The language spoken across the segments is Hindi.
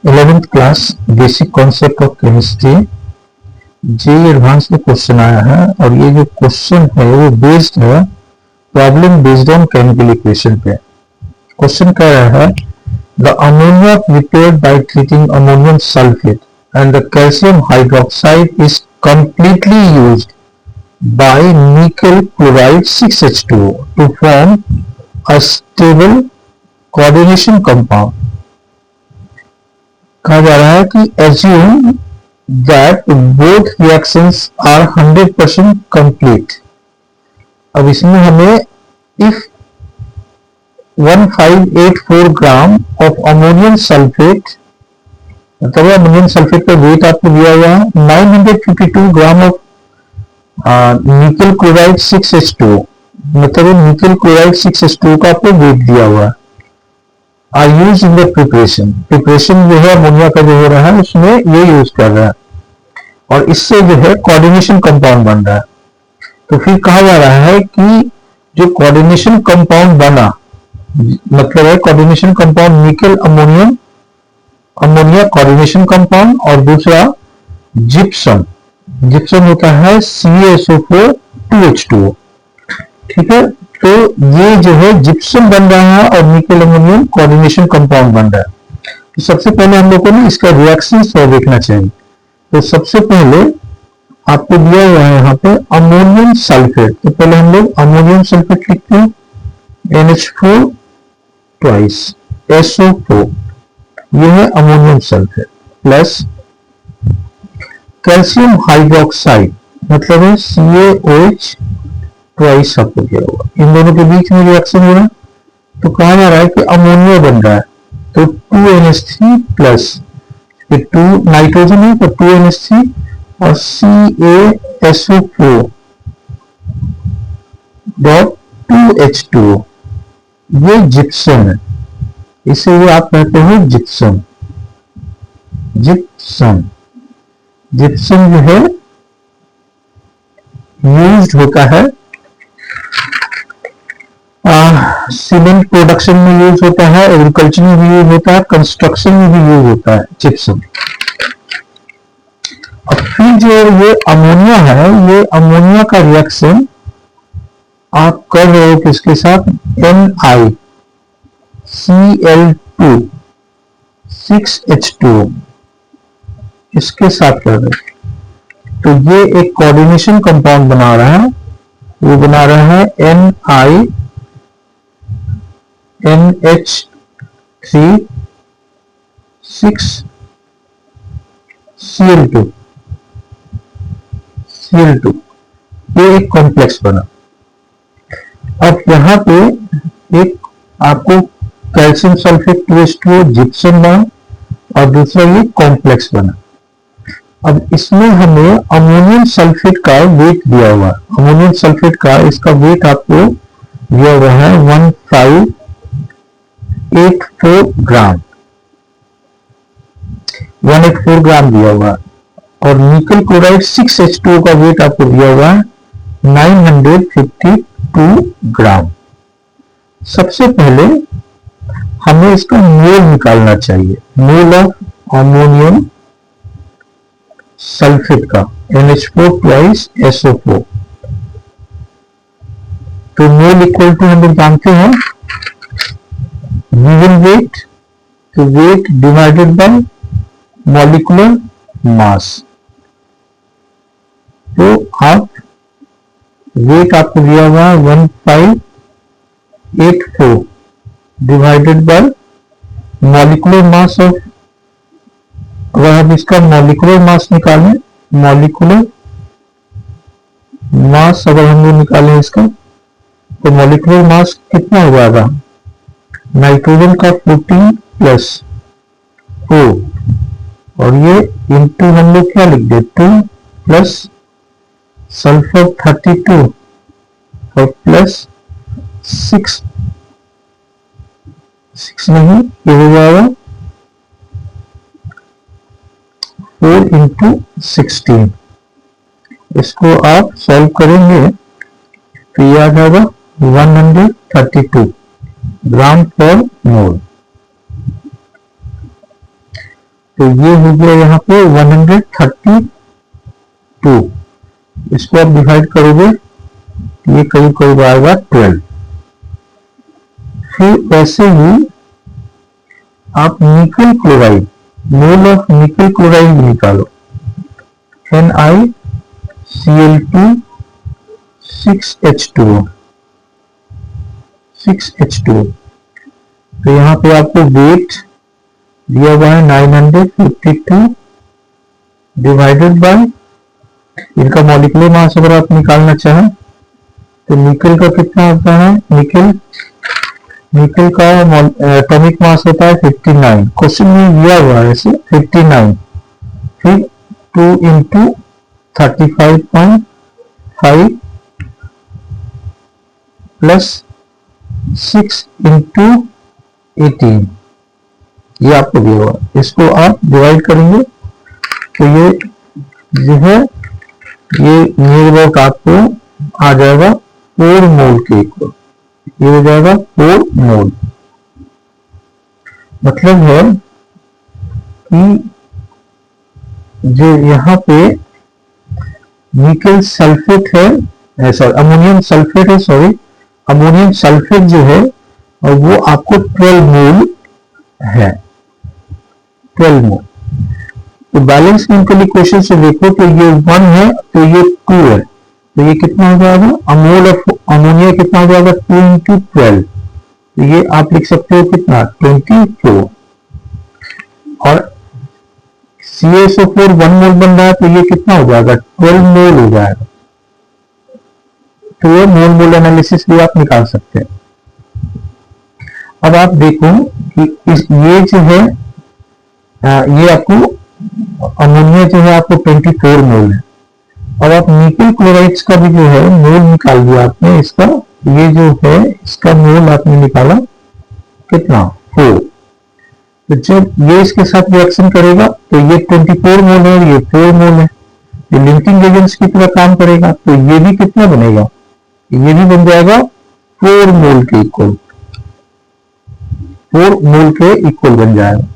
11th class basic concept of chemistry JEE advance में क्वेश्चन आया है और ये जो क्वेश्चन है वो बेस्ड है problem based on chemical equation पे। क्वेश्चन कह रहा है the ammonia prepared by treating ammonium sulphate and the calcium hydroxide is completely used by nickel chloride 6H2O to form a stable coordination compound। कहा जा रहा है कि assume that both reactions are 100% complete। अब इसमें हमें if 1584 gram of ammonium sulfate, मतलब अमोनियम सल्फेट का वेट आपको दिया हुआ है 952 ग्राम ऑफ निकल क्लोराइड 6H2O, मतलब निकल क्लोराइड 6H2O का आपको वेट दिया हुआ है। Are used in the preparation जो है अमोनिया का जो हो रहा है उसमें ये यूज कर रहा है और इससे जो है कोऑर्डिनेशन कंपाउंड बन रहा है। तो फिर कहा जा रहा है कि जो कोऑर्डिनेशन कंपाउंड बना, मतलब है कोऑर्डिनेशन कंपाउंड निकल अमोनियम अमोनिया कोऑर्डिनेशन कंपाउंड, और दूसरा जिप्सम, जिप्सम होता है CaSO4 2H2O। ठीक है, तो ये जो है जिप्सम बन रहा है और निकल अमोनियम कोऑर्डिनेशन कंपाउंड बन रहा है। तो सबसे पहले हम लोग को ना इसका रिएक्शन देखना चाहिए। तो सबसे पहले आपको दिया हुआ है यहाँ पे अमोनियम सल्फेट, तो पहले हम लोग अमोनियम सल्फेट लिखते हैं NH4 ट्वाइस SO4, ये है ammonium sulphate, plus calcium hydroxide मतलब है CaOH ट्वाइस आपको दिया हुआ। इन दोनों के बीच में रिएक्शन हो रहा है तो कहा जा रहा है कि अमोनिया बन रहा है, तो 2NH3 प्लस 2 नाइट्रोजन है तो 2NH3 और CaSO4 डॉट 2H2O, ये जिप्सम है, इसे ये आप कहते हो जिप्सम। जिप्सम जिप्सम जो है यूज्ड होता है सीमेंट प्रोडक्शन में यूज होता है, एग्रीकल्चर में भी यूज होता है, कंस्ट्रक्शन में भी यूज होता है जिप्सम। अब फिर जो ये अमोनिया है, ये अमोनिया का रिएक्शन आप कर रहे हो किसके साथ, NiCl2 6H2O, इसके साथ कर रहे हैं। तो ये एक कोऑर्डिनेशन कंपाउंड बना रहा है, वो बना रहा है NiNH3 6Cl2 ये एक कॉम्प्लेक्स बना। अब यहां पे एक आपको कैल्शियम सल्फेट 2H2O जिप्सम बना और दूसरा ये कॉम्प्लेक्स बना। अब इसमें हमें अमोनियम सल्फेट का वेट दिया हुआ है, अमोनियम सल्फेट का इसका वेट आपको दिया हुआ है 1584 ग्राम, 184 ग्राम दिया हुआ है, और निकल क्लोराइड 6H2O का वेट आपको दिया हुआ है 952 ग्राम। सबसे पहले हमें इसका मोल निकालना चाहिए, मोल ऑफ अमोनियम सल्फेट का NH4 ट्वाइस SO4। तो मोल इक्वल टू हम लोग जानते हैं गिवन वेट, तो weight divided by molecular mass. तो आप वेट आपको दिया हुआ 1584 divided by molecular mass of, अगर हम इसका मॉलिक्यूलर मास निकालें, मॉलिक्यूलर मास अगर हम लोग निकालें इसका, तो मॉलिक्यूलर मास कितना हो जाएगा, नाइट्रोजन का 14 प्लस 4 और ये इंटू हम लोग क्या लिख दे 2 प्लस सल्फर 32 और प्लस 6 नहीं, ये हो जाएगा 4 इंटू 16। इसको आप सॉल्व करेंगे तो ये आ जाएगा 132 ग्राम पर मोल। तो ये हो गया यहाँ पे 132। इसको आप डिवाइड करोगे ये करीब करीब आएगा 12। फिर ऐसे ही आप निकल क्लोराइड, मोल ऑफ निकल क्लोराइड निकालो, NiCl2 6H2O। तो यहाँ पे आपको वेट दिया हुआ है 952 डिवाइडेड बाय इनका मॉलिक्यूलर मास अगर आप निकालना चाहें तो निकल का कितना होता है, निकल का एटॉमिक मास होता है 59। क्वेश्चन में दिया हुआ है ऐसे 59, फिर 2 इंटू 35.5 प्लस 6 इंटू 18, ये आपको दिया हुआ है। इसको आप डिवाइड करेंगे तो ये जो है ये नियर अबाउट आपको आ जाएगा 4 मोल के इक्वल। ये हो जाएगा 4 मोल। मतलब है कि जो यहाँ पे निकल सल्फेट है, सॉरी अमोनियम सल्फेट है, सॉरी अमोनियम सल्फेट जो है और वो आपको 12 मोल है, 12 मोल। तो बैलेंस केमिकल इक्वेशन से देखो तो ये 1 है तो ये 2 है, तो ये कितना हो जाएगा, अमोल ऑफ अमोनिया कितना हो जाएगा 2 इंटू 12, तो ये आप लिख सकते हो कितना 24। और CaSO4 1 मोल बन रहा है तो ये कितना हो जाएगा 12 मोल हो जाएगा। तो ये मोल मोल एनालिसिस भी आप निकाल सकते हैं। अब आप देखो कि ये जो है ये आपको अमोनिया जो है आपको 24 मोल है। अब आप निकल क्लोराइड्स का भी जो है मोल निकाल दिया आपने, इसका ये जो है इसका मोल आपने निकाला कितना 4। तो जब ये इसके साथ रिएक्शन करेगा तो ये 24 मोल है, ये 4 मोल है, ये लिंकिंग एजेंट्स की तरह काम करेगा। तो ये भी कितना बनेगा, ये भी बन जाएगा 4 मोल के इक्वल, 4 मोल के इक्वल बन जाएगा।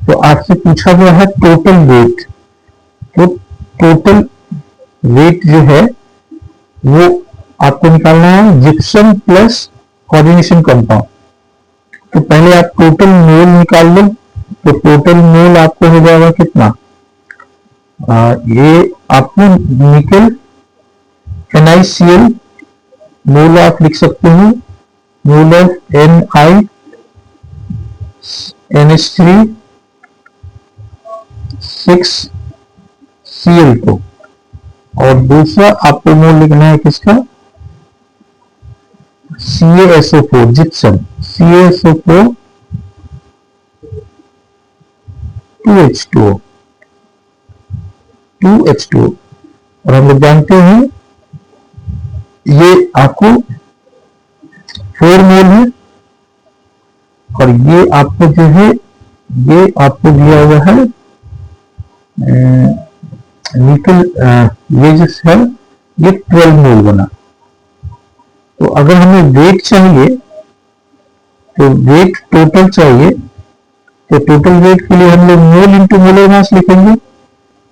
तो आपसे पूछा गया है टोटल वेट, तो टोटल वेट जो है वो आपको निकालना है जिप्सम प्लस कोऑर्डिनेशन कंपाउंड। तो पहले आप टोटल मोल निकाल लो, तो टोटल मोल आपको हो जाएगा कितना, ये आपको निकल NiCl मोल आप लिख सकते हो, मोल ऑफ NiNH3 6Cl2। और दूसरा आपको मोल लिखना है किसका, CaSO4 जिप्सम, CaSO4 2H2O। और हम लोग जानते हैं ये आपको 4 मोल है, और ये आपको जो है ये आपको दिया हुआ है निकल, ये जो है ये 12 मोल बना। तो अगर हमें वेट चाहिए तो वेट टोटल चाहिए, तो टोटल वेट के लिए हम लोग मोल इंटू मोलर मास लिखेंगे।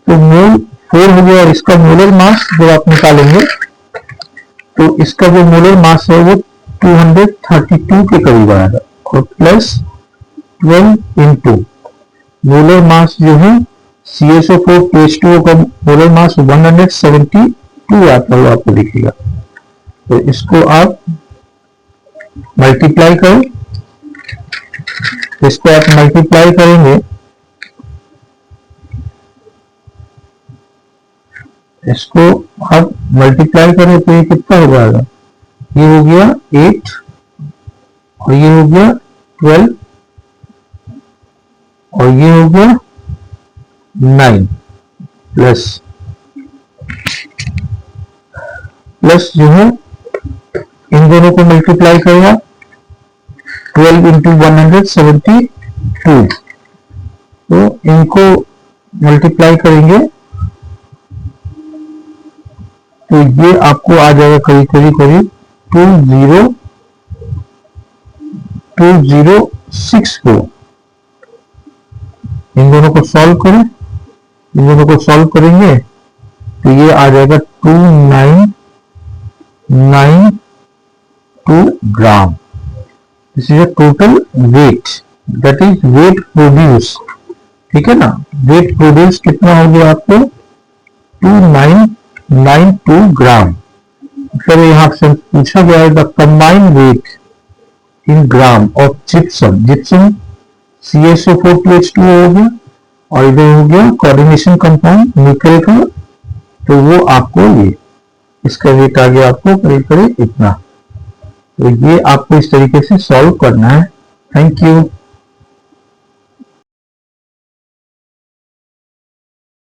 तो मोल 4 हो गया, और इसका मोलर मास जो आप निकालेंगे तो इसका जो मोलर मास है वो 232 के करीब आएगा, और प्लस 12 इंटू मोलर मास जो है CaSO4 H2O का मोलर मास 172 आता हुआ आपको दिखेगा। तो इसको आप मल्टीप्लाई करें, इसको आप मल्टीप्लाई करेंगे, इसको आप मल्टीप्लाई करें तो ये कितना हो जाएगा, ये हो गया 8 और ये हो गया 12 और ये हो गया 9 प्लस जो है इन दोनों को मल्टीप्लाई करेगा 12 इंटू 172, तो इनको मल्टीप्लाई करेंगे तो ये आपको आ जाएगा करीब 2064 इन दोनों को सॉल्व करें, इन दोनों को सॉल्व करेंगे तो ये आ जाएगा 2992 gram. This is a total weight, that is weight produce. ठीक है ना, वेट प्रोड्यूस कितना हो गया आपको 2992 ग्राम। फिर यहाँ से पूछा गया है the combined weight in gram of gypsum, gypsum CaSO4 2H2 हो गया और इधर हो गया कोऑर्डिनेशन कंपाउंड निकल का, तो वो आपको ये इसका वेट आ गया आपको करीब करीब इतना। तो ये आपको इस तरीके से सॉल्व करना है। Thank you.